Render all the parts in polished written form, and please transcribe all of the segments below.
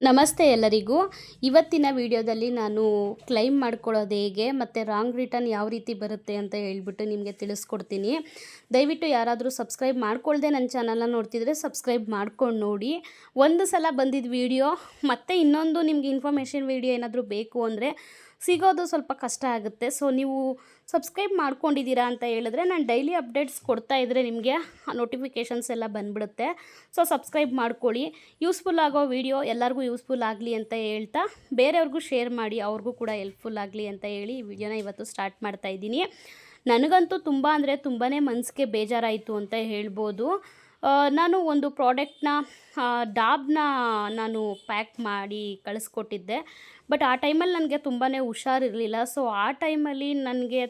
ನಮಸ್ತೆ ಎಲ್ಲರಿಗೂ. ಇವತ್ತಿನ ವಿಡಿಯೋದಲ್ಲಿ ನಾನು ಕ್ಲೈಮ್ ಮಾಡ್ಕೊಳ್ಳೋದು ಹೇಗೆ ಮತ್ತು ರಾಂಗ್ ರಿಟರ್ನ್ ಯಾವ ರೀತಿ ಬರುತ್ತೆ ಅಂತ ಹೇಳ್ಬಿಟ್ಟು ನಿಮಗೆ ತಿಳಿಸ್ಕೊಡ್ತೀನಿ. ದಯವಿಟ್ಟು ಯಾರಾದರೂ ಸಬ್ಸ್ಕ್ರೈಬ್ ಮಾಡ್ಕೊಳ್ಳದೆ ನನ್ನ ಚಾನಲ್ನ ನೋಡ್ತಿದ್ರೆ ಸಬ್ಸ್ಕ್ರೈಬ್ ಮಾಡ್ಕೊಂಡು ನೋಡಿ. ಒಂದು ಸಲ ಬಂದಿದ್ದ ವಿಡಿಯೋ ಮತ್ತು ಇನ್ನೊಂದು ನಿಮಗೆ ಇನ್ಫಾರ್ಮೇಷನ್ ವಿಡಿಯೋ ಏನಾದರೂ ಬೇಕು ಅಂದರೆ ಸಿಗೋದು ಸ್ವಲ್ಪ ಕಷ್ಟ ಆಗುತ್ತೆ. ಸೊ ನೀವು ಸಬ್ಸ್ಕ್ರೈಬ್ ಮಾಡ್ಕೊಂಡಿದ್ದೀರಾ ಅಂತ ಹೇಳಿದ್ರೆ ನಾನು ಡೈಲಿ ಅಪ್ಡೇಟ್ಸ್ ಕೊಡ್ತಾ ಇದ್ದರೆ ನಿಮಗೆ ನೋಟಿಫಿಕೇಷನ್ಸ್ ಎಲ್ಲ ಬಂದ್ಬಿಡುತ್ತೆ. ಸೊ ಸಬ್ಸ್ಕ್ರೈಬ್ ಮಾಡ್ಕೊಳ್ಳಿ. ಯೂಸ್ಫುಲ್ ಆಗೋ ವಿಡಿಯೋ ಎಲ್ಲರಿಗೂ ಯೂಸ್ಫುಲ್ ಆಗಲಿ ಅಂತ ಹೇಳ್ತಾ ಬೇರೆಯವ್ರಿಗೂ ಶೇರ್ ಮಾಡಿ, ಅವ್ರಿಗೂ ಕೂಡ ಹೆಲ್ಪ್ಫುಲ್ ಆಗಲಿ ಅಂತ ಹೇಳಿ ಈ ವಿಡಿಯೋನ ಇವತ್ತು ಸ್ಟಾರ್ಟ್ ಮಾಡ್ತಾ ಇದ್ದೀನಿ. ನನಗಂತೂ ತುಂಬ ಅಂದರೆ ತುಂಬಾ ಮನಸ್ಸಿಗೆ ಬೇಜಾರಾಯಿತು ಅಂತ ಹೇಳ್ಬೋದು. ನಾನು ಒಂದು ಪ್ರಾಡಕ್ಟ್ನ ಡಾಬ್ನ ನಾನು ಪ್ಯಾಕ್ ಮಾಡಿ ಕಳಿಸ್ಕೊಟ್ಟಿದ್ದೆ. ಬಟ್ ಆ ಟೈಮಲ್ಲಿ ನನಗೆ ತುಂಬಾ ಹುಷಾರಿರಲಿಲ್ಲ. ಸೊ ಆ ಟೈಮಲ್ಲಿ ನನಗೆ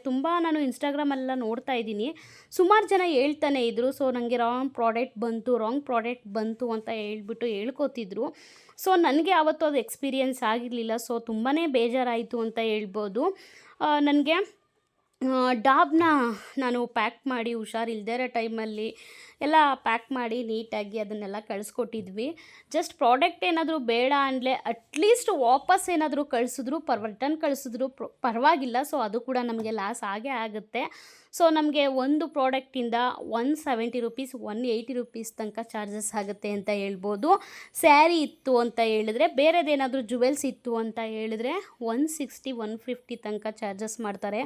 ನಾನು ಇನ್ಸ್ಟಾಗ್ರಾಮೆಲ್ಲ ನೋಡ್ತಾ ಇದ್ದೀನಿ, ಸುಮಾರು ಜನ ಹೇಳ್ತಾನೆ ಇದ್ದರು. ಸೊ ನನಗೆ ರಾಂಗ್ ಪ್ರಾಡಕ್ಟ್ ಬಂತು ಅಂತ ಹೇಳ್ಬಿಟ್ಟು ಹೇಳ್ಕೊತಿದ್ರು. ಸೊ ನನಗೆ ಆವತ್ತು ಅದು ಎಕ್ಸ್ಪೀರಿಯೆನ್ಸ್ ಆಗಿರಲಿಲ್ಲ. ಸೊ ತುಂಬಾ ಬೇಜಾರಾಯಿತು ಅಂತ ಹೇಳ್ಬೋದು. ನನಗೆ ಡಾಬ್ನ ನಾನು ಪ್ಯಾಕ್ ಮಾಡಿ ಹುಷಾರಿಲ್ಲದೇ ಇರೋ ಟೈಮಲ್ಲಿ ಎಲ್ಲ ಪ್ಯಾಕ್ ಮಾಡಿ ನೀಟಾಗಿ ಅದನ್ನೆಲ್ಲ ಕಳಿಸ್ಕೊಟ್ಟಿದ್ವಿ. ಜಸ್ಟ್ ಪ್ರಾಡಕ್ಟ್ ಏನಾದರೂ ಬೇಡ ಅಂದರೆ ಅಟ್ಲೀಸ್ಟ್ ವಾಪಸ್ ಏನಾದರೂ ರಿಟರ್ನ್ ಕಳಿಸಿದ್ರು ಪರವಾಗಿಲ್ಲ. ಸೊ ಅದು ಕೂಡ ನಮಗೆ ಲಾಸ್ ಆಗೇ ಆಗುತ್ತೆ. ಸೊ ನಮಗೆ ಒಂದು ಪ್ರಾಡಕ್ಟಿಂದ 170 ರೂಪೀಸ್ 180 ರೂಪೀಸ್ ತನಕ ಚಾರ್ಜಸ್ ಆಗುತ್ತೆ ಅಂತ ಹೇಳ್ಬೋದು. ಸ್ಯಾರಿ ಇತ್ತು ಅಂತ ಹೇಳಿದ್ರೆ, ಬೇರೆದೇನಾದರೂ ಜುವೆಲ್ಸ್ ಇತ್ತು ಅಂತ ಹೇಳಿದ್ರೆ 160 150 ತನಕ ಚಾರ್ಜಸ್ ಮಾಡ್ತಾರೆ.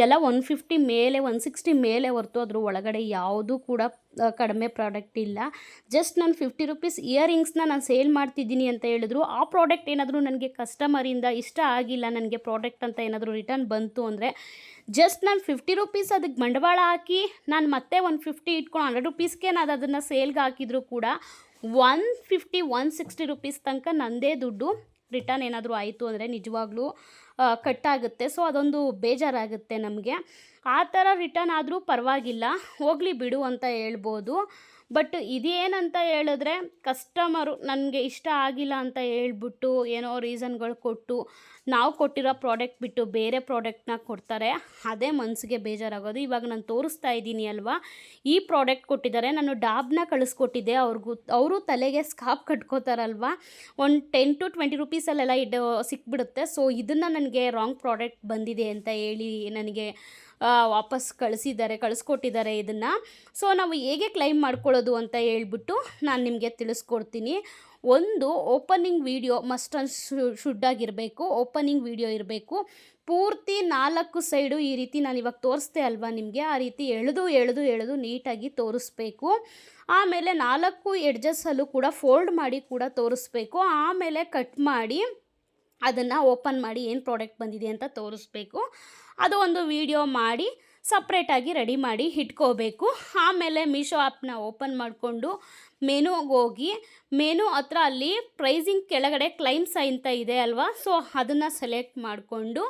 ಎಲ್ಲ 150 ಮೇಲೆ 160 ಮೇಲೆ ಹೊರತು ಅದ್ರ ಒಳಗಡೆ ಯಾವುದೂ ಕೂಡ ಕಡಿಮೆ ಪ್ರಾಡಕ್ಟ್ ಇಲ್ಲ. ಜಸ್ಟ್ ನಾನು 50 ರೂಪೀಸ್ ಇಯರಿಂಗ್ಸ್ನ ನಾನು ಸೇಲ್ ಮಾಡ್ತಿದ್ದೀನಿ ಅಂತ ಹೇಳಿದ್ರು. ಆ ಪ್ರಾಡಕ್ಟ್ ಏನಾದರೂ ನನಗೆ ಕಸ್ಟಮರಿಂದ ಇಷ್ಟ ಆಗಿಲ್ಲ, ನನಗೆ ಪ್ರಾಡಕ್ಟ್ ಅಂತ ಏನಾದರೂ ರಿಟರ್ನ್ ಬಂತು ಅಂದರೆ ಜಸ್ಟ್ ನಾನು 50 ರೂಪೀಸ್ ಅದಕ್ಕೆ ಬಂಡವಾಳ ಹಾಕಿ ನಾನು ಮತ್ತೆ 150 ಇಟ್ಕೊಂಡು 100 ರೂಪೀಸ್ಗೆ ನಾನು ಅದನ್ನು ಸೇಲ್ಗೆ ಹಾಕಿದರೂ ಕೂಡ 150 160 ರೂಪೀಸ್ ತನಕ ನನ್ನದೇ ದುಡ್ಡು ರಿಟರ್ನ್ ಏನಾದರೂ ಆಯಿತು ಅಂದರೆ ನಿಜವಾಗ್ಲೂ ಕಟ್ಟಾಗುತ್ತೆ. ಸೊ ಅದೊಂದು ಬೇಜಾರಾಗುತ್ತೆ ನಮಗೆ. ಆ ಥರ ರಿಟರ್ನ್ ಆದರೂ ಪರವಾಗಿಲ್ಲ, ಹೋಗಲಿ ಬಿಡು ಅಂತ ಹೇಳ್ಬೋದು. ಬಟ್ ಇದೇನಂತ ಹೇಳಿದ್ರೆ ಕಸ್ಟಮರು ನನಗೆ ಇಷ್ಟ ಆಗಿಲ್ಲ ಅಂತ ಹೇಳ್ಬಿಟ್ಟು ಏನೋ ರೀಸನ್ಗಳು ಕೊಟ್ಟು ನಾವು ಕೊಟ್ಟಿರೋ ಪ್ರಾಡಕ್ಟ್ ಬಿಟ್ಟು ಬೇರೆ ಪ್ರಾಡಕ್ಟ್ನ ಕೊಡ್ತಾರೆ. ಅದೇ ಮನಸ್ಸಿಗೆ ಬೇಜಾರಾಗೋದು. ಇವಾಗ ನಾನು ತೋರಿಸ್ತಾ ಇದ್ದೀನಿ ಅಲ್ವಾ, ಈ ಪ್ರಾಡಕ್ಟ್ ಕೊಟ್ಟಿದ್ದಾರೆ, ನಾನು ಡಾಬ್ನ ಕಳಿಸ್ಕೊಟ್ಟಿದ್ದೆ. ಅವರು ತಲೆಗೆ ಸ್ಕಾರ್ಫ್ ಕಟ್ಕೋತಾರಲ್ವ, ಒಂದು 10 to 20 ರೂಪೀಸಲ್ಲೆಲ್ಲ ಸಿಕ್ಬಿಡುತ್ತೆ. ಸೊ ಇದನ್ನು ನನಗೆ ರಾಂಗ್ ಪ್ರಾಡಕ್ಟ್ ಬಂದಿದೆ ಅಂತ ಹೇಳಿ ನನಗೆ ವಾಪಸ್ ಕಳಿಸ್ಕೊಟ್ಟಿದ್ದಾರೆ ಇದನ್ನು. ಸೊ ನಾವು ಹೇಗೆ ಕ್ಲೈಮ್ ಮಾಡ್ಕೊಳ್ಳೋದು ಅಂತ ಹೇಳ್ಬಿಟ್ಟು ನಾನು ನಿಮಗೆ ತಿಳಿಸ್ಕೊಡ್ತೀನಿ. ಒಂದು ಓಪನಿಂಗ್ ವೀಡಿಯೋ ಮಸ್ಟ್ ಆ್ಯಂಡ್ ಶುಡ್ಡಾಗಿರಬೇಕು. ಓಪನಿಂಗ್ ವೀಡಿಯೋ ಇರಬೇಕು. ಪೂರ್ತಿ 4 ಸೈಡು ಈ ರೀತಿ ನಾನು ಇವಾಗ ತೋರಿಸ್ದೆ ಅಲ್ವಾ ನಿಮಗೆ, ಆ ರೀತಿ ಎಳೆದು ನೀಟಾಗಿ ತೋರಿಸ್ಬೇಕು. ಆಮೇಲೆ 4 ಎಡ್ಜಸ್ಸಲ್ಲೂ ಕೂಡ ಫೋಲ್ಡ್ ಮಾಡಿ ಕೂಡ ತೋರಿಸ್ಬೇಕು. ಆಮೇಲೆ ಕಟ್ ಮಾಡಿ ಅದನ್ನು ಓಪನ್ ಮಾಡಿ ಏನು ಪ್ರಾಡಕ್ಟ್ ಬಂದಿದೆ ಅಂತ ತೋರಿಸ್ಬೇಕು. ಅದು ಒಂದು ವಿಡಿಯೋ ಮಾಡಿ ಸಪ್ರೇಟಾಗಿ ರೆಡಿ ಮಾಡಿ ಇಟ್ಕೋಬೇಕು. ಆಮೇಲೆ ಮೀಶೋ ಆ್ಯಪ್ನ ಓಪನ್ ಮಾಡಿಕೊಂಡು ಮೆನುಗೆ ಹೋಗಿ ಮೆನು ಹತ್ರ ಅಲ್ಲಿ ಪ್ರೈಸಿಂಗ್ ಕೆಳಗಡೆ ಕ್ಲೈಮ್ಸ್ ಅಂತ ಇದೆ ಅಲ್ವಾ, ಸೊ ಅದನ್ನು ಸೆಲೆಕ್ಟ್ ಮಾಡಿಕೊಂಡು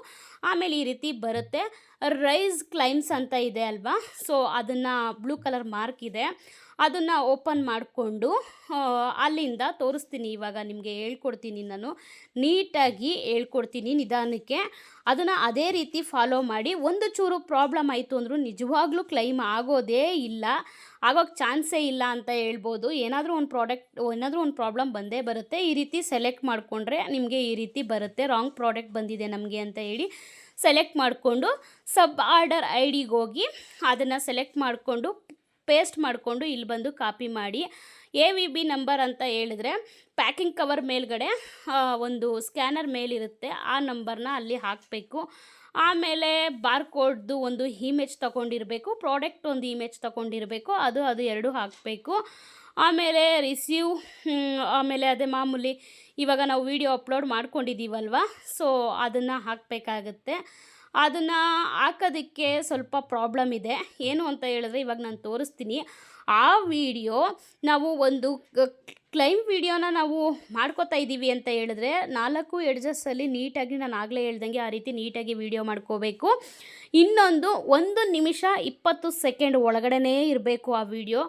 ಆಮೇಲೆ ಈ ರೀತಿ ಬರುತ್ತೆ, ರೈಸ್ ಕ್ಲೈಮ್ಸ್ ಅಂತ ಇದೆ ಅಲ್ವಾ. ಸೊ ಅದನ್ನು ಬ್ಲೂ ಕಲರ್ ಮಾರ್ಕ್ ಇದೆ, ಅದನ್ನು ಓಪನ್ ಮಾಡಿಕೊಂಡು ಅಲ್ಲಿಂದ ತೋರಿಸ್ತೀನಿ. ಇವಾಗ ನಿಮಗೆ ಹೇಳ್ಕೊಡ್ತೀನಿ, ನಾನು ನೀಟಾಗಿ ಹೇಳ್ಕೊಡ್ತೀನಿ ನಿಧಾನಕ್ಕೆ. ಅದನ್ನು ಅದೇ ರೀತಿ ಫಾಲೋ ಮಾಡಿ. ಒಂದು ಚೂರು ಪ್ರಾಬ್ಲಮ್ ಆಯಿತು ಅಂದರೂ ನಿಜವಾಗ್ಲೂ ಕ್ಲೈಮ್ ಆಗೋದೇ ಇಲ್ಲ, ಆಗೋಕ್ಕೆ ಚಾನ್ಸೇ ಇಲ್ಲ ಅಂತ ಹೇಳ್ಬೋದು. ಏನಾದರೂ ಒಂದು ಪ್ರಾಬ್ಲಮ್ ಬಂದೇ ಬರುತ್ತೆ. ಈ ರೀತಿ ಸೆಲೆಕ್ಟ್ ಮಾಡಿಕೊಂಡ್ರೆ ನಿಮಗೆ ಈ ರೀತಿ ಬರುತ್ತೆ, ರಾಂಗ್ ಪ್ರಾಡಕ್ಟ್ ಬಂದಿದೆ ನಮಗೆ ಅಂತ ಹೇಳಿ ಸೆಲೆಕ್ಟ್ ಮಾಡಿಕೊಂಡು ಸಬ್ ಆರ್ಡರ್ ಐಡಿಗೆ ಹೋಗಿ ಅದನ್ನು ಸೆಲೆಕ್ಟ್ ಮಾಡಿಕೊಂಡು ಪೇಸ್ಟ್ ಮಾಡಿಕೊಂಡು ಇಲ್ಲಿ ಬಂದು ಕಾಪಿ ಮಾಡಿ AVB ನಂಬರ್ ಅಂತ ಹೇಳಿದ್ರೆ ಪ್ಯಾಕಿಂಗ್ ಕವರ್ ಮೇಲ್ಗಡೆ ಒಂದು ಸ್ಕ್ಯಾನರ್ ಮೇಲಿರುತ್ತೆ, ಆ ನಂಬರ್ನ ಅಲ್ಲಿ ಹಾಕಬೇಕು. ಆಮೇಲೆ ಬಾರ್ಕೋಡ್ದು ಒಂದು ಇಮೇಜ್ ತೊಗೊಂಡಿರಬೇಕು, ಪ್ರಾಡಕ್ಟ್ ಒಂದು ಇಮೇಜ್ ತೊಗೊಂಡಿರಬೇಕು, ಅದು ಎರಡು ಹಾಕಬೇಕು. ಆಮೇಲೆ ರಿಸೀವ್, ಆಮೇಲೆ ಅದೇ ಮಾಮೂಲಿ ಇವಾಗ ನಾವು ವಿಡಿಯೋ ಅಪ್ಲೋಡ್ ಮಾಡ್ಕೊಂಡಿದ್ದೀವಲ್ವ, ಸೊ ಅದನ್ನು ಹಾಕಬೇಕಾಗತ್ತೆ. ಅದನ್ನು ಹಾಕೋದಕ್ಕೆ ಸ್ವಲ್ಪ ಪ್ರಾಬ್ಲಮ್ ಇದೆ. ಏನು ಅಂತ ಹೇಳಿದ್ರೆ ಇವಾಗ ನಾನು ತೋರಿಸ್ತೀನಿ. ಆ ವಿಡಿಯೋ ನಾವು ಒಂದು ಕ್ಲೈಮ್ ವಿಡಿಯೋನ ನಾವು ಮಾಡ್ಕೋತಾ ಇದ್ದೀವಿ ಅಂತ ಹೇಳಿದ್ರೆ 4 ಎಡ್ಜಸ್ಸಲ್ಲಿ ನೀಟಾಗಿ ನಾನು ಆಗಲೇ ಹೇಳ್ದಂಗೆ ಆ ರೀತಿ ನೀಟಾಗಿ ವಿಡಿಯೋ ಮಾಡ್ಕೋಬೇಕು. ಇನ್ನೊಂದು 1 ನಿಮಿಷ 20 ಸೆಕೆಂಡ್ ಒಳಗಡೆ ಇರಬೇಕು ಆ ವಿಡಿಯೋ.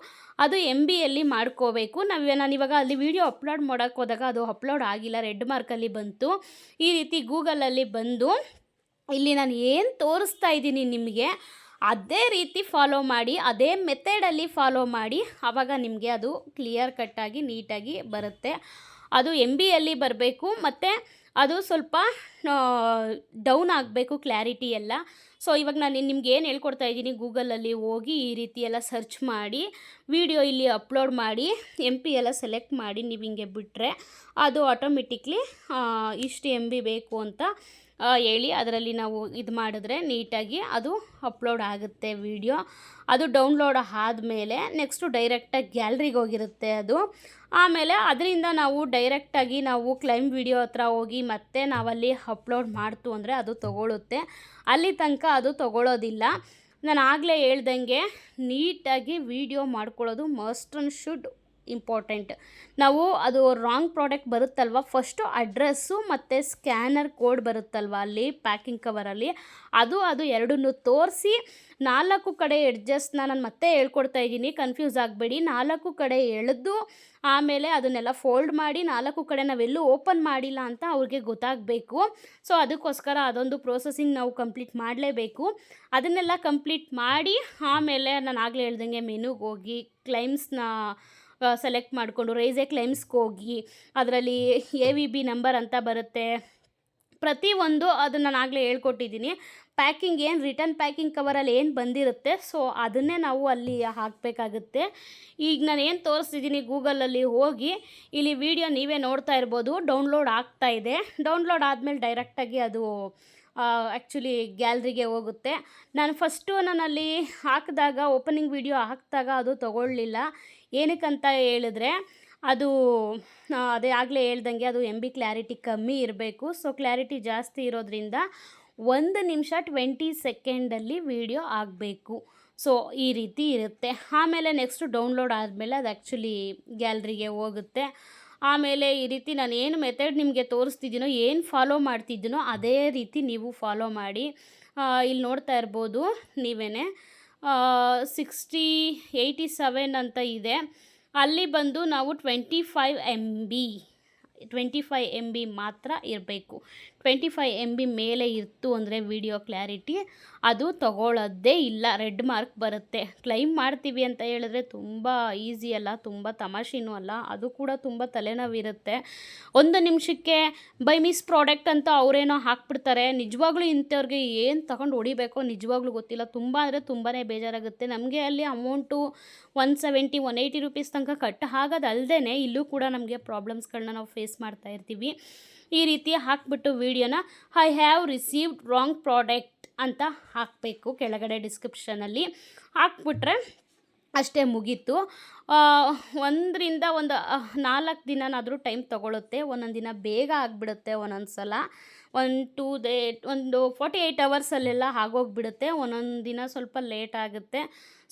ಅದು MBಯಲ್ಲಿ ಮಾಡ್ಕೋಬೇಕು. ನಾನಿವಾಗ ಅಲ್ಲಿ ವಿಡಿಯೋ ಅಪ್ಲೋಡ್ ಮಾಡೋಕ್ಕೆ ಹೋದಾಗ ಅದು ಅಪ್ಲೋಡ್ ಆಗಿಲ್ಲ, ರೆಡ್ ಮಾರ್ಕಲ್ಲಿ ಬಂತು. ಈ ರೀತಿ ಗೂಗಲಲ್ಲಿ ಬಂದು ಇಲ್ಲಿ ನಾನು ಏನು ತೋರಿಸ್ತಾ ಇದ್ದೀನಿ ನಿಮಗೆ ಅದೇ ರೀತಿ ಫಾಲೋ ಮಾಡಿ, ಅದೇ ಮೆಥಡಲ್ಲಿ ಫಾಲೋ ಮಾಡಿ, ಆವಾಗ ನಿಮಗೆ ಅದು ಕ್ಲಿಯರ್ ಕಟ್ಟಾಗಿ ನೀಟಾಗಿ ಬರುತ್ತೆ. ಅದು MBಯಲ್ಲಿ ಬರಬೇಕು ಮತ್ತು ಅದು ಸ್ವಲ್ಪ ಡೌನ್ ಆಗಬೇಕು ಕ್ಲಾರಿಟಿ ಎಲ್ಲ. ಸೊ ಇವಾಗ ನಾನು ನಿಮ್ಗೆ ಏನು ಹೇಳ್ಕೊಡ್ತಾ ಇದ್ದೀನಿ, ಗೂಗಲಲ್ಲಿ ಹೋಗಿ ಈ ರೀತಿ ಎಲ್ಲ ಸರ್ಚ್ ಮಾಡಿ ವಿಡಿಯೋ ಇಲ್ಲಿ ಅಪ್ಲೋಡ್ ಮಾಡಿ MP ಎಲ್ಲ ಸೆಲೆಕ್ಟ್ ಮಾಡಿ ನೀವು ಹಿಂಗೆ ಬಿಟ್ಟರೆ ಅದು ಆಟೋಮೆಟಿಕ್ಲಿ ಇಷ್ಟು MB ಬೇಕು ಅಂತ ಹೇಳಿ ಅದರಲ್ಲಿ ನಾವು ಇದು ಮಾಡಿದ್ರೆ ನೀಟಾಗಿ ಅದು ಅಪ್ಲೋಡ್ ಆಗುತ್ತೆ ವಿಡಿಯೋ. ಅದು ಡೌನ್ಲೋಡ್ ಆದಮೇಲೆ ನೆಕ್ಸ್ಟು ಡೈರೆಕ್ಟಾಗಿ ಗ್ಯಾಲ್ರಿಗೆ ಹೋಗಿರುತ್ತೆ ಅದು. ಆಮೇಲೆ ಅದರಿಂದ ನಾವು ಡೈರೆಕ್ಟಾಗಿ ನಾವು ಕ್ಲೈಮ್ ವಿಡಿಯೋ ಹತ್ರ ಹೋಗಿ ಮತ್ತೆ ನಾವಲ್ಲಿ ಅಪ್ಲೋಡ್ ಮಾಡ್ತು ಅಂದರೆ ಅದು ತೊಗೊಳುತ್ತೆ. ಅಲ್ಲಿ ತನಕ ಅದು ತೊಗೊಳ್ಳೋದಿಲ್ಲ. ನಾನು ಆಗಲೇ ಹೇಳ್ದಂಗೆ ನೀಟಾಗಿ ವಿಡಿಯೋ ಮಾಡ್ಕೊಳ್ಳೋದು ಮಸ್ಟ್ ಆ್ಯಂಡ್ ಶುಡ್ ಇಂಪಾರ್ಟೆಂಟ್. ನಾವು ಅದು ರಾಂಗ್ ಪ್ರಾಡಕ್ಟ್ ಬರುತ್ತಲ್ವ, ಫಸ್ಟು ಅಡ್ರೆಸ್ಸು ಮತ್ತು ಸ್ಕ್ಯಾನರ್ ಕೋಡ್ ಬರುತ್ತಲ್ವ ಅಲ್ಲಿ ಪ್ಯಾಕಿಂಗ್ ಕವರಲ್ಲಿ, ಅದು ಎರಡನ್ನೂ ತೋರಿಸಿ 4 ಕಡೆ ಎಡ್ಜಸ್ಟ್ನ ನಾನು ಮತ್ತೆ ಹೇಳ್ಕೊಡ್ತಾ ಇದ್ದೀನಿ, ಕನ್ಫ್ಯೂಸ್ ಆಗಬೇಡಿ. 4 ಕಡೆ ಎಳೆದು ಆಮೇಲೆ ಅದನ್ನೆಲ್ಲ ಫೋಲ್ಡ್ ಮಾಡಿ 4 ಕಡೆ ನಾವೆಲ್ಲೂ ಓಪನ್ ಮಾಡಿಲ್ಲ ಅಂತ ಅವ್ರಿಗೆ ಗೊತ್ತಾಗಬೇಕು. ಸೊ ಅದಕ್ಕೋಸ್ಕರ ಅದೊಂದು ಪ್ರೋಸೆಸಿಂಗ್ ನಾವು ಕಂಪ್ಲೀಟ್ ಮಾಡಲೇಬೇಕು. ಅದನ್ನೆಲ್ಲ ಕಂಪ್ಲೀಟ್ ಮಾಡಿ ಆಮೇಲೆ ನಾನು ಆಗಲೇ ಹೇಳ್ದಂಗೆ ಮೆನುಗೆ ಹೋಗಿ ಕ್ಲೈಮ್ಸ್ನ ಸೆಲೆಕ್ಟ್ ಮಾಡಿಕೊಂಡು ರೈಸ್ ಎ ಕ್ಲೈಮ್ಸ್ಗೆ ಹೋಗಿ ಅದರಲ್ಲಿ AVB ನಂಬರ್ ಅಂತ ಬರುತ್ತೆ ಪ್ರತಿಯೊಂದು, ಅದನ್ನು ನಾನು ಆಗಲೇ ಹೇಳ್ಕೊಟ್ಟಿದ್ದೀನಿ. ಪ್ಯಾಕಿಂಗ್ ಏನು ರಿಟರ್ನ್ ಪ್ಯಾಕಿಂಗ್ ಕವರಲ್ಲಿ ಏನು ಬಂದಿರುತ್ತೆ ಸೊ ಅದನ್ನೇ ನಾವು ಅಲ್ಲಿ ಹಾಕಬೇಕಾಗುತ್ತೆ. ಈಗ ನಾನು ಏನು ತೋರಿಸ್ತಿದ್ದೀನಿ ಗೂಗಲಲ್ಲಿ ಹೋಗಿ ಇಲ್ಲಿ ವಿಡಿಯೋ ನೀವೇ ನೋಡ್ತಾ ಇರ್ಬೋದು, ಡೌನ್ಲೋಡ್ ಆಗ್ತಾಯಿದೆ. ಡೌನ್ಲೋಡ್ ಆದಮೇಲೆ ಡೈರೆಕ್ಟಾಗಿ ಅದು ಆ್ಯಕ್ಚುಲಿ ಗ್ಯಾಲ್ರಿಗೆ ಹೋಗುತ್ತೆ. ನಾನಲ್ಲಿ ಹಾಕಿದಾಗ ಓಪನಿಂಗ್ ವಿಡಿಯೋ ಹಾಕಿದಾಗ ಅದು ತೊಗೊಳ್ಳಿಲ್ಲ. ಏನಕ್ಕಂತ ಹೇಳಿದ್ರೆ ಅದು ಅದೇ ಆಗಲೇ ಹೇಳ್ದಂಗೆ ಅದು MB ಕ್ಲಾರಿಟಿ ಕಮ್ಮಿ ಇರಬೇಕು. ಸೊ ಕ್ಲಾರಿಟಿ ಜಾಸ್ತಿ ಇರೋದ್ರಿಂದ 1 ನಿಮಿಷ 20 ಸೆಕೆಂಡಲ್ಲಿ ವಿಡಿಯೋ ಆಗಬೇಕು. ಸೊ ಈ ರೀತಿ ಇರುತ್ತೆ. ಆಮೇಲೆ ನೆಕ್ಸ್ಟು ಡೌನ್ಲೋಡ್ ಆದಮೇಲೆ ಅದು ಆ್ಯಕ್ಚುಲಿ ಗ್ಯಾಲ್ರಿಗೆ ಹೋಗುತ್ತೆ. ಆಮೇಲೆ ಈ ರೀತಿ ನಾನು ಏನು ಮೆಥಡ್ ನಿಮಗೆ ತೋರಿಸ್ತಿದ್ದೀನೋ, ಏನು ಫಾಲೋ ಮಾಡ್ತಿದ್ದೀನೋ ಅದೇ ರೀತಿ ನೀವು ಫಾಲೋ ಮಾಡಿ. ಇಲ್ಲಿ ನೋಡ್ತಾ ಇರ್ಬೋದು ನೀವೇ 87 ಅಂತ ಇದೆ. ಅಲ್ಲಿ ಬಂದು ನಾವು 25 MB ಮಾತ್ರ ಇರಬೇಕು. 25 MB ಮೇಲೆ ಇತ್ತು ಅಂದರೆ ವಿಡಿಯೋ ಕ್ಲಾರಿಟಿ ಅದು ತಗೊಳ್ಳೋದೇ ಇಲ್ಲ, ರೆಡ್ ಮಾರ್ಕ್ ಬರುತ್ತೆ. ಕ್ಲೈಮ್ ಮಾಡ್ತೀವಿ ಅಂತ ಹೇಳಿದ್ರೆ ತುಂಬ ಈಸಿ ಅಲ್ಲ, ತುಂಬ ತಮಾಷೆನೂ ಅಲ್ಲ, ಅದು ಕೂಡ ತುಂಬ ತಲೆನೋವಿರುತ್ತೆ. 1 ನಿಮಿಷಕ್ಕೆ ಬೈ ಮಿಸ್ ಪ್ರಾಡಕ್ಟ್ ಅಂತ ಅವರೇನೋ ಹಾಕ್ಬಿಡ್ತಾರೆ. ನಿಜವಾಗ್ಲೂ ಇಂಥವ್ರಿಗೆ ಏನು ತಗೊಂಡು ಹೊಡಿಬೇಕೋ ನಿಜವಾಗ್ಲೂ ಗೊತ್ತಿಲ್ಲ. ತುಂಬ ಅಂದರೆ ತುಂಬಾ ಬೇಜಾರಾಗುತ್ತೆ. ನಮಗೆ ಅಲ್ಲಿ ಅಮೌಂಟು 170-180 ರೂಪೀಸ್ ತನಕ ಕಟ್ ಆಗೋದಲ್ದೇ ಇಲ್ಲೂ ಕೂಡ ನಮಗೆ ಪ್ರಾಬ್ಲಮ್ಸ್ಗಳನ್ನ ನಾವು ಫೇಸ್ ಮಾಡ್ತಾ ಇರ್ತೀವಿ. ಈ ರೀತಿ ಹಾಕ್ಬಿಟ್ಟು ವಿಡಿಯೋನ I have received wrong product ಅಂತ ಹಾಕಬೇಕು ಕೆಳಗಡೆ ಡಿಸ್ಕ್ರಿಪ್ಷನಲ್ಲಿ. ಹಾಕ್ಬಿಟ್ರೆ ಅಷ್ಟೇ ಮುಗೀತು. 1 ರಿಂದ 4 ದಿನನಾದರೂ ಟೈಮ್ ತೊಗೊಳುತ್ತೆ. ಒಂದೊಂದು ದಿನ ಬೇಗ ಆಗಿಬಿಡುತ್ತೆ, ಒಂದೊಂದು ಸಲ 48 ಅವರ್ಸಲ್ಲೆಲ್ಲ ಆಗೋಗ್ಬಿಡುತ್ತೆ. ಒಂದೊಂದು ದಿನ ಸ್ವಲ್ಪ ಲೇಟ್ ಆಗುತ್ತೆ.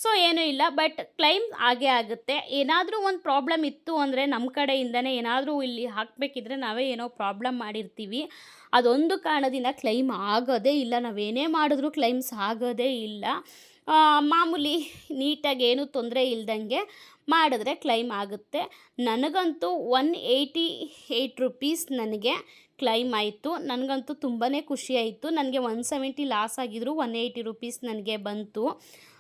ಸೊ ಏನೂ ಇಲ್ಲ, ಬಟ್ ಕ್ಲೈಮ್ ಆಗೇ ಆಗುತ್ತೆ. ಏನಾದರೂ ಒಂದು ಪ್ರಾಬ್ಲಮ್ ಇತ್ತು ಅಂದರೆ ನಮ್ಮ ಕಡೆಯಿಂದನೇ ಏನಾದರೂ ಇಲ್ಲಿ ಹಾಕಬೇಕಿದ್ರೆ ನಾವೇ ಏನೋ ಪ್ರಾಬ್ಲಮ್ ಮಾಡಿರ್ತೀವಿ, ಅದೊಂದು ಕಾರಣದಿಂದ ಕ್ಲೈಮ್ ಆಗೋದೇ ಇಲ್ಲ. ನಾವೇನೇ ಮಾಡಿದ್ರೂ ಕ್ಲೈಮ್ಸ್ ಆಗೋದೇ ಇಲ್ಲ. ಮಾಮೂಲಿ ನೀಟಾಗಿ ಏನೂ ತೊಂದರೆ ಇಲ್ದಂಗೆ ಮಾಡಿದ್ರೆ ಕ್ಲೈಮ್ ಆಗುತ್ತೆ. ನನಗಂತೂ 188 ರೂಪೀಸ್ ನನಗೆ ಕ್ಲೈಮ್ ಆಯಿತು. ನನಗಂತೂ ತುಂಬಾ ಖುಷಿ ಆಯಿತು. ನನಗೆ 170 ಲಾಸ್ ಆಗಿದ್ರು 180 ರೂಪೀಸ್ ನನಗೆ ಬಂತು.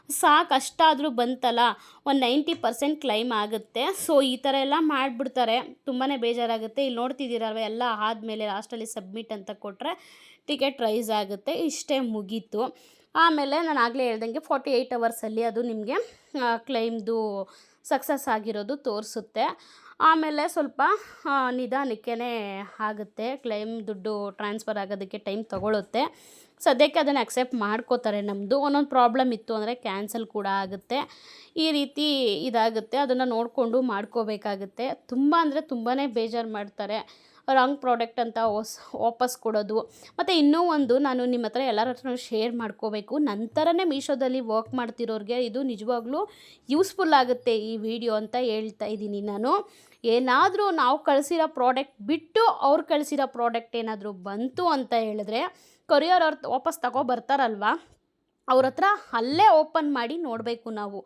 ಸಾಕು, ಅಷ್ಟಾದರೂ ಬಂತಲ್ಲ, 90% ಕ್ಲೈಮ್ ಆಗುತ್ತೆ. ಸೊ ಈ ಥರ ಎಲ್ಲ ಮಾಡಿಬಿಡ್ತಾರೆ, ತುಂಬಾ ಬೇಜಾರಾಗುತ್ತೆ. ಇಲ್ಲಿ ನೋಡ್ತಿದ್ದೀರಲ್ವ, ಎಲ್ಲ ಆದಮೇಲೆ ಲಾಸ್ಟಲ್ಲಿ ಸಬ್ಮಿಟ್ ಅಂತ ಕೊಟ್ಟರೆ ಟಿಕೆಟ್ ರೈಸ್ ಆಗುತ್ತೆ. ಇಷ್ಟೇ ಮುಗೀತು. ಆಮೇಲೆ ನಾನು ಆಗಲೇ ಹೇಳ್ದಂಗೆ 48 ಅವರ್ಸಲ್ಲಿ ಅದು ನಿಮಗೆ ಕ್ಲೈಮ್ದು ಸಕ್ಸಸ್ ಆಗಿರೋದು ತೋರಿಸುತ್ತೆ. ಆಮೇಲೆ ಸ್ವಲ್ಪ ನಿಧಾನಕ್ಕೇ ಆಗುತ್ತೆ, ಕ್ಲೈಮ್ ದುಡ್ಡು ಟ್ರಾನ್ಸ್ಫರ್ ಆಗೋದಕ್ಕೆ ಟೈಮ್ ತೊಗೊಳುತ್ತೆ. ಸದ್ಯಕ್ಕೆ ಅದನ್ನು ಅಕ್ಸೆಪ್ಟ್ ಮಾಡ್ಕೋತಾರೆ. ನಮ್ಮದು ಒಂದೊಂದು ಪ್ರಾಬ್ಲಮ್ ಇತ್ತು ಅಂದರೆ ಕ್ಯಾನ್ಸಲ್ ಕೂಡ ಆಗುತ್ತೆ. ಈ ರೀತಿ ಇದಾಗುತ್ತೆ, ಅದನ್ನು ನೋಡಿಕೊಂಡು ಮಾಡ್ಕೋಬೇಕಾಗುತ್ತೆ. ತುಂಬ ಅಂದರೆ ತುಂಬಾ ಬೇಜಾರು ಮಾಡ್ತಾರೆ. ರಾಂಗ್ ಪ್ರಾಡಕ್ಟ್ ಅಂತ ವಾಪಸ್ ಕೊಡೋದು. ಮತ್ತು ಇನ್ನೂ ಒಂದು ನಾನು ನಿಮ್ಮ ಹತ್ರ ಎಲ್ಲರ ಹತ್ರ ಶೇರ್ ಮಾಡ್ಕೋಬೇಕು. ನಂತರನೇ ಮೀಶೋದಲ್ಲಿ ವರ್ಕ್ ಮಾಡ್ತಿರೋರಿಗೆ ಇದು ನಿಜವಾಗ್ಲೂ ಯೂಸ್ಫುಲ್ ಆಗುತ್ತೆ ಈ ವಿಡಿಯೋ ಅಂತ ಹೇಳ್ತಾ ಇದ್ದೀನಿ ನಾನು. ಏನಾದರೂ ನಾವು ಕಳಿಸಿರೋ ಪ್ರಾಡಕ್ಟ್ ಬಿಟ್ಟು ಅವ್ರು ಕಳಿಸಿರೋ ಪ್ರಾಡಕ್ಟ್ ಏನಾದರೂ ಬಂತು ಅಂತ ಹೇಳಿದ್ರೆ ಕೊರಿಯರ್ ಅವ್ರು ವಾಪಸ್ ಬರ್ತಾರಲ್ವ, ಅವ್ರ ಹತ್ರ ಅಲ್ಲೇ ಓಪನ್ ಮಾಡಿ ನೋಡಬೇಕು ನಾವು.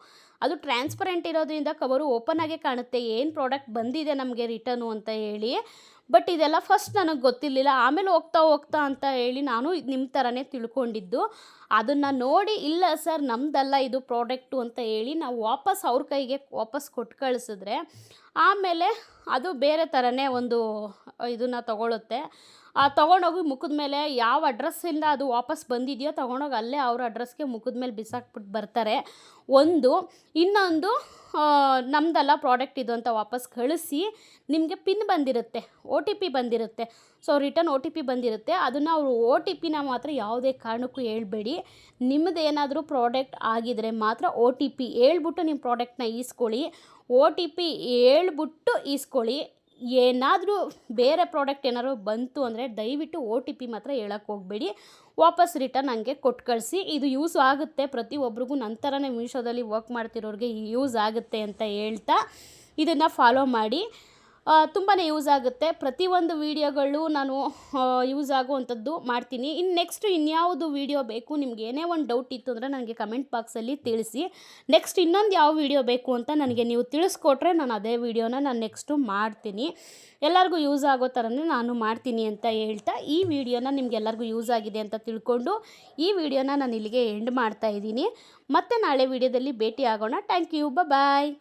ಅದು ಟ್ರಾನ್ಸ್ಪರೆಂಟ್ ಇರೋದ್ರಿಂದ ಕವರು ಓಪನ್ ಆಗೇ ಕಾಣುತ್ತೆ ಏನು ಪ್ರಾಡಕ್ಟ್ ಬಂದಿದೆ ನಮಗೆ ರಿಟರ್ನು ಅಂತ ಹೇಳಿ. ಬಟ್ ಇದೆಲ್ಲ ಫಸ್ಟ್ ನನಗೆ ಗೊತ್ತಿರಲಿಲ್ಲ. ಆಮೇಲೆ ಹೋಗ್ತಾ ಅಂತ ಹೇಳಿ ನಾನು ನಿಮ್ಮ ಥರನೇ ತಿಳ್ಕೊಂಡಿದ್ದು. ಅದನ್ನು ನೋಡಿ ಇಲ್ಲ ಸರ್ ನಮ್ಮದಲ್ಲ ಇದು ಪ್ರಾಡಕ್ಟು ಅಂತ ಹೇಳಿ ನಾವು ವಾಪಸ್ ಅವ್ರ ಕೈಗೆ ವಾಪಸ್ ಕೊಟ್ಟು ಕಳಿಸಿದ್ರೆ ಆಮೇಲೆ ಅದು ಬೇರೆ ಥರನೇ ಒಂದು ಇದನ್ನು ತಗೊಳುತ್ತೆ. ತೊಗೊಂಡೋಗಿ ಮುಖದ ಮೇಲೆ ಯಾವ ಅಡ್ರೆಸ್ಸಿಂದ ಅದು ವಾಪಸ್ ಬಂದಿದೆಯೋ ತೊಗೊಂಡೋಗಿ ಅಲ್ಲೇ ಅವ್ರ ಅಡ್ರೆಸ್ಗೆ ಮುಖದ ಮೇಲೆ ಬಿಸಾಕ್ಬಿಟ್ಟು ಬರ್ತಾರೆ. ಇನ್ನೊಂದು ನಮ್ಮದಲ್ಲ ಪ್ರಾಡಕ್ಟ್ ಇದು ಅಂತ ವಾಪಸ್ ಕಳಿಸಿ ನಿಮಗೆ ಪಿನ್ ಬಂದಿರುತ್ತೆ, OTP ಬಂದಿರುತ್ತೆ. ಸೊ ರಿಟರ್ನ್ OTP ಬಂದಿರುತ್ತೆ. ಅದನ್ನು ಅವರು OTPನ ಮಾತ್ರ ಯಾವುದೇ ಕಾರಣಕ್ಕೂ ಹೇಳ್ಬೇಡಿ. ನಿಮ್ಮದೇನಾದರೂ ಪ್ರಾಡಕ್ಟ್ ಆಗಿದರೆ ಮಾತ್ರ OTP ಹೇಳ್ಬಿಟ್ಟು ನಿಮ್ಮ ಪ್ರಾಡಕ್ಟ್ನ ಈಸ್ಕೊಳ್ಳಿ. OTP ಹೇಳ್ಬಿಟ್ಟು ಈಸ್ಕೊಳ್ಳಿ. ಏನಾದರೂ ಬೇರೆ ಪ್ರಾಡಕ್ಟ್ ಏನಾದ್ರು ಬಂತು ಅಂದರೆ ದಯವಿಟ್ಟು OTP ಮಾತ್ರ ಹೇಳಕ್ಕೆ ಹೋಗಬೇಡಿ. ವಾಪಸ್ ರಿಟರ್ನ್ ಹಂಗೆ ಕೊಟ್ಟು ಕಳಿಸಿ. ಇದು ಯೂಸ್ ಆಗುತ್ತೆ ಪ್ರತಿಯೊಬ್ಬರಿಗೂ, ನನ್ನ ಥರನೇ ಮೀಶೋದಲ್ಲಿ ವರ್ಕ್ ಮಾಡ್ತಿರೋರಿಗೆ ಯೂಸ್ ಆಗುತ್ತೆ ಅಂತ ಹೇಳ್ತಾ ಇದನ್ನು ಫಾಲೋ ಮಾಡಿ. ತುಂಬಾ ಯೂಸ್ ಆಗುತ್ತೆ. ಪ್ರತಿಯೊಂದು ವೀಡಿಯೋಗಳು ನಾನು ಯೂಸ್ ಆಗುವಂಥದ್ದು ಮಾಡ್ತೀನಿ. ನೆಕ್ಸ್ಟ್ ಇನ್ಯಾವುದು ವೀಡಿಯೋ ಬೇಕು, ನಿಮ್ಗೆ ಏನೇ ಒಂದು ಡೌಟ್ ಇತ್ತು ಅಂದರೆ ನನಗೆ ಕಮೆಂಟ್ ಬಾಕ್ಸಲ್ಲಿ ತಿಳಿಸಿ. ನೆಕ್ಸ್ಟ್ ಇನ್ನೊಂದು ಯಾವ ವೀಡಿಯೋ ಬೇಕು ಅಂತ ನನಗೆ ನೀವು ತಿಳಿಸ್ಕೊಟ್ರೆ ನಾನು ಅದೇ ವೀಡಿಯೋನ ನಾನು ನೆಕ್ಸ್ಟು ಮಾಡ್ತೀನಿ. ಎಲ್ಲರಿಗೂ ಯೂಸ್ ಆಗೋ ಥರನೇ ನಾನು ಮಾಡ್ತೀನಿ ಅಂತ ಹೇಳ್ತಾ ಈ ವಿಡಿಯೋನ ನಿಮ್ಗೆಲ್ಲರಿಗೂ ಯೂಸ್ ಆಗಿದೆ ಅಂತ ತಿಳ್ಕೊಂಡು ಈ ವಿಡಿಯೋನ ನಾನು ಇಲ್ಲಿಗೆ ಎಂಡ್ ಮಾಡ್ತಾಯಿದ್ದೀನಿ. ಮತ್ತೆ ನಾಳೆ ವೀಡಿಯೋದಲ್ಲಿ ಭೇಟಿ ಆಗೋಣ. Thank you. ಬಾಯ್.